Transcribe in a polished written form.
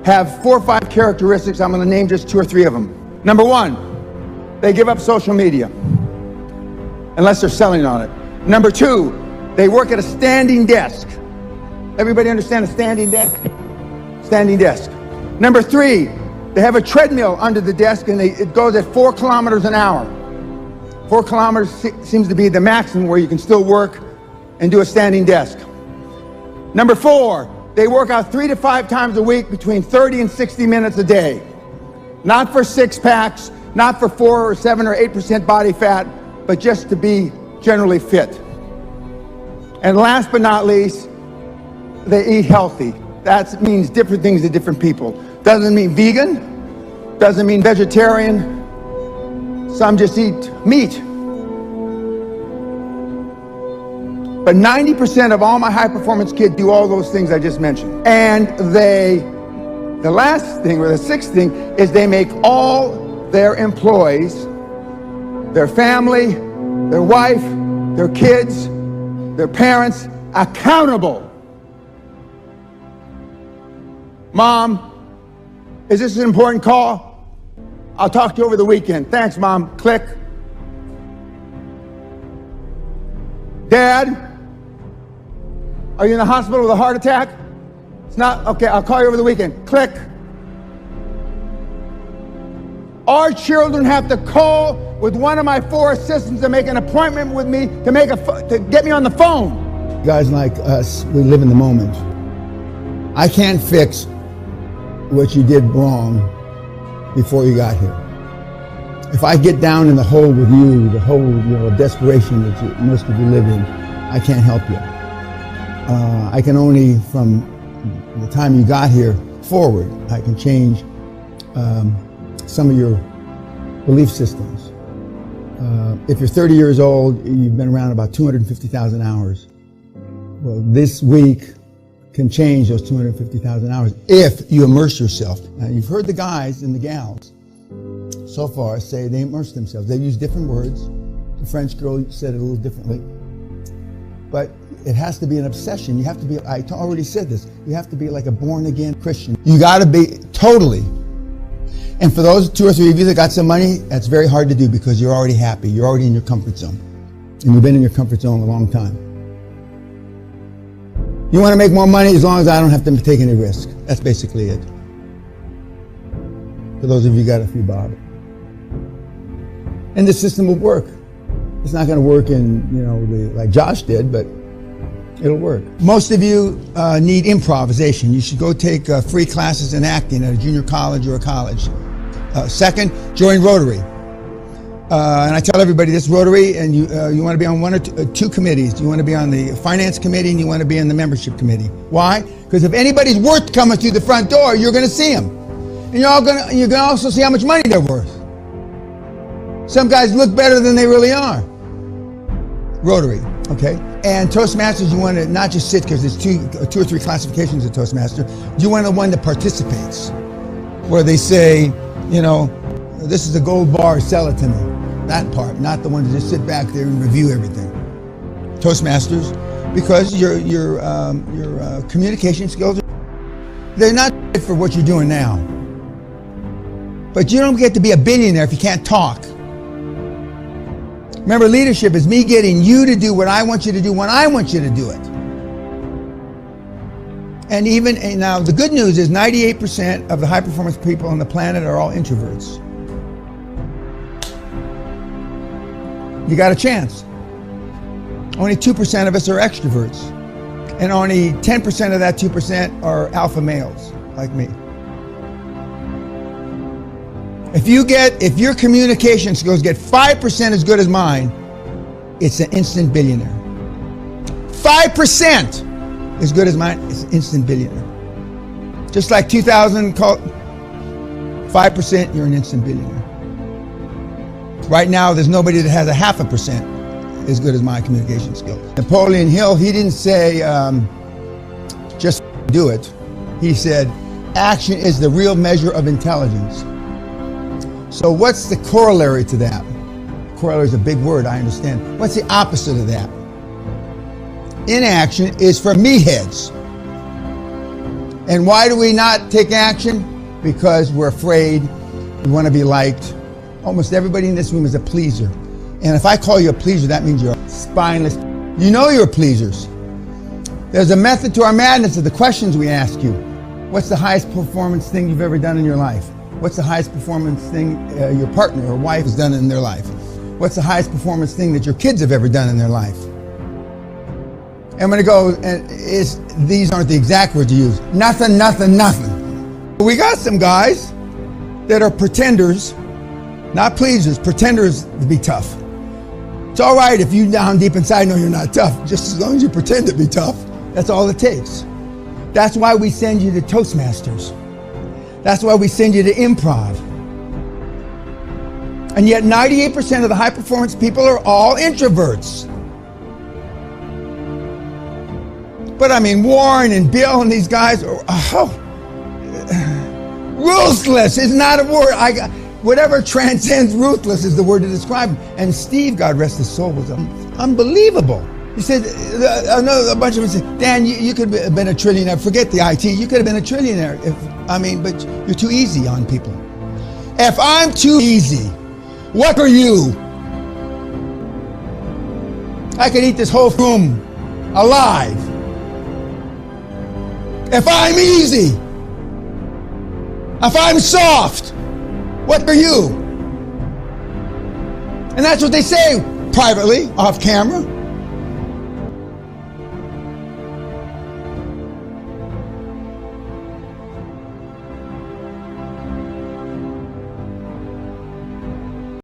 have 4 or 5 characteristics. I'm going to name just 2 or 3 of them. Number 1, they give up social media, unless they're selling on it. Number 2, they work at a standing desk. Everybody understand a standing desk? Standing desk. Number 3, they have a treadmill under the desk and it goes at 4 kilometers an hour. 4 kilometers seems to be the maximum where you can still work and do a standing desk. Number 4, they work out 3 to 5 times a week between 30 and 60 minutes a day. Not for 6 packs, not for 4 or 7 or 8% body fat, but just to be generally fit. And last but not least, they eat healthy. That means different things to different people. Doesn't mean vegan, doesn't mean vegetarian. Some just eat meat. But 90% of all my high performance kids do all those things I just mentioned. And the last thing, or the 6th thing, is they make all their employees, their family, their wife, their kids, their parents, accountable. Mom, is this an important call? I'll talk to you over the weekend. Thanks, Mom. Click. Dad, are you in the hospital with a heart attack? It's not? Okay, I'll call you over the weekend. Click. Our children have to call with one of my 4 assistants to make an appointment with me to get me on the phone. Guys like us, we live in the moment. I can't fix what you did wrong before you got here. If I get down in the hole with you, the hole of desperation that most of you live in, I can't help you. I can only, from the time you got here forward, I can change some of your belief systems. If you're 30 years old, you've been around about 250,000 hours. Well, this week can change those 250,000 hours if you immerse yourself. Now, you've heard the guys and the gals so far say they immerse themselves. They use different words. The French girl said it a little differently. But it has to be an obsession. You have to be, I already said this, you have to be like a born-again Christian. You got to be totally. And for those 2 or 3 of you that got some money, that's very hard to do because you're already happy. You're already in your comfort zone. And you've been in your comfort zone a long time. You want to make more money as long as I don't have to take any risk. That's basically it. For those of you who got a few bob. And the system will work. It's not going to work in, like Josh did, but it'll work. Most of you need improvisation. You should go take free classes in acting at a junior college or a college. Second, join Rotary. And I tell everybody this, Rotary, and you want to be on 1 or 2 committees. You want to be on the finance committee and you want to be on the membership committee. Why? Because if anybody's worth coming through the front door, you're going to see them. And you're going to also see how much money they're worth. Some guys look better than they really are. Rotary, okay? And Toastmasters, you want to not just sit, because there's 2 or 3 classifications of Toastmaster. You want the one that participates, where they say, this is a gold bar, sell it to me. That part, not the one to just sit back there and review everything. Toastmasters, because your communication skills, they're not for what you're doing now. But you don't get to be a billionaire if you can't talk. Remember, leadership is me getting you to do what I want you to do when I want you to do it. And now the good news is 98% of the high performance people on the planet are all introverts. You got a chance. Only 2% of us are extroverts. And only 10% of that 2% are alpha males, like me. If your communication skills get 5% as good as mine, it's an instant billionaire. 5% as good as mine, it's an instant billionaire. Just like 2000, 5%, you're an instant billionaire. Right now, there's nobody that has a 0.5% as good as my communication skills. Napoleon Hill, he didn't say, just do it. He said, action is the real measure of intelligence. So what's the corollary to that? Corollary is a big word, I understand. What's the opposite of that? Inaction is for meatheads. And why do we not take action? Because we're afraid. We want to be liked. Almost everybody in this room is a pleaser. And if I call you a pleaser, that means you're spineless. You know you're pleasers. There's a method to our madness of the questions we ask you. What's the highest performance thing you've ever done in your life? What's the highest performance thing your partner or wife has done in their life? What's the highest performance thing that your kids have ever done in their life? I'm going to go, and these aren't the exact words you use. Nothing, nothing, nothing. We got some guys that are pretenders, not pleasers, pretenders to be tough. It's all right if you down deep inside know you're not tough, just as long as you pretend to be tough. That's all it takes. That's why we send you to Toastmasters. That's why we send you to improv. And yet 98% of the high performance people are all introverts. But I mean, Warren and Bill and these guys are, ruthless is not a word. Whatever transcends ruthless is the word to describe him. And Steve, God rest his soul, was unbelievable. He said, a bunch of them said, Dan, you could have been a trillionaire. Forget the IT. You could have been a trillionaire. But you're too easy on people. If I'm too easy, what are you? I could eat this whole room alive. If I'm easy, if I'm soft, what are you? And that's what they say privately, off camera.